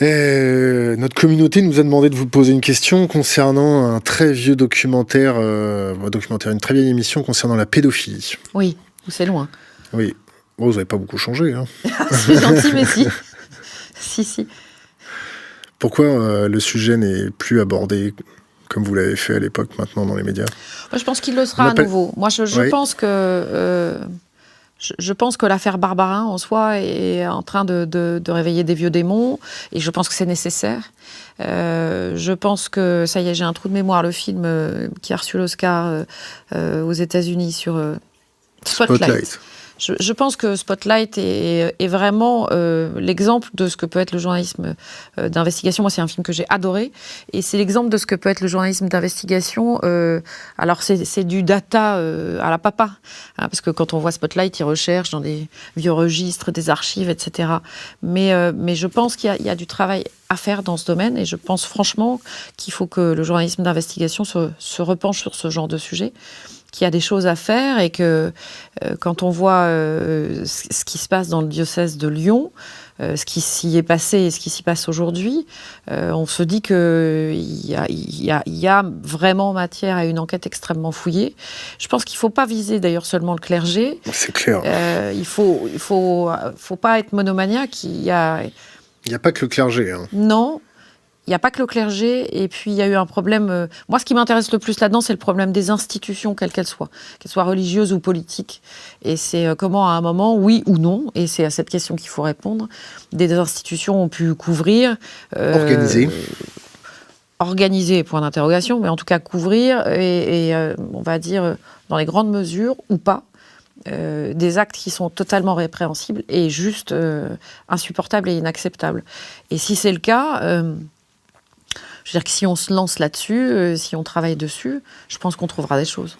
Notre communauté nous a demandé de vous poser une question concernant un très vieux documentaire, une très vieille émission concernant la pédophilie. Oui, c'est loin. Oui. Bon, vous n'avez pas beaucoup changé, hein. C'est gentil, mais si. Si. Pourquoi le sujet n'est plus abordé comme vous l'avez fait à l'époque, maintenant, dans les médias? Moi, je pense qu'il le sera à nouveau. Moi, je pense que... Je pense que l'affaire Barbarin, en soi, est en train de réveiller des vieux démons, et je pense que c'est nécessaire. Je pense que, ça y est, j'ai un trou de mémoire, le film qui a reçu l'Oscar aux États-Unis sur Spotlight. Je pense que Spotlight est vraiment l'exemple de ce que peut être le journalisme d'investigation. Moi, c'est un film que j'ai adoré. Et c'est l'exemple de ce que peut être le journalisme d'investigation. Alors, c'est du data à la papa. Hein, parce que quand on voit Spotlight, ils recherchent dans des vieux registres, des archives, etc. Mais je pense qu'il y a du travail à faire dans ce domaine. Et je pense franchement qu'il faut que le journalisme d'investigation se repenche sur ce genre de sujet, qu'il y a des choses à faire, et que quand on voit ce qui se passe dans le diocèse de Lyon, ce qui s'y est passé et ce qui s'y passe aujourd'hui, on se dit qu'il y a vraiment matière à une enquête extrêmement fouillée. Je pense qu'il ne faut pas viser d'ailleurs seulement le clergé. C'est clair. Il faut pas être monomaniaque. Il n'y a pas que le clergé. Hein. Non. Il n'y a pas que le clergé, et puis il y a eu un problème... moi, ce qui m'intéresse le plus là-dedans, c'est le problème des institutions, quelles qu'elles soient religieuses ou politiques. Et c'est comment, à un moment, oui ou non, et c'est à cette question qu'il faut répondre, des institutions ont pu couvrir... Organiser, point d'interrogation, mais en tout cas couvrir, et on va dire, dans les grandes mesures, ou pas, des actes qui sont totalement répréhensibles et juste insupportables et inacceptables. Et si c'est le cas... je veux dire que si on se lance là-dessus, si on travaille dessus, je pense qu'on trouvera des choses.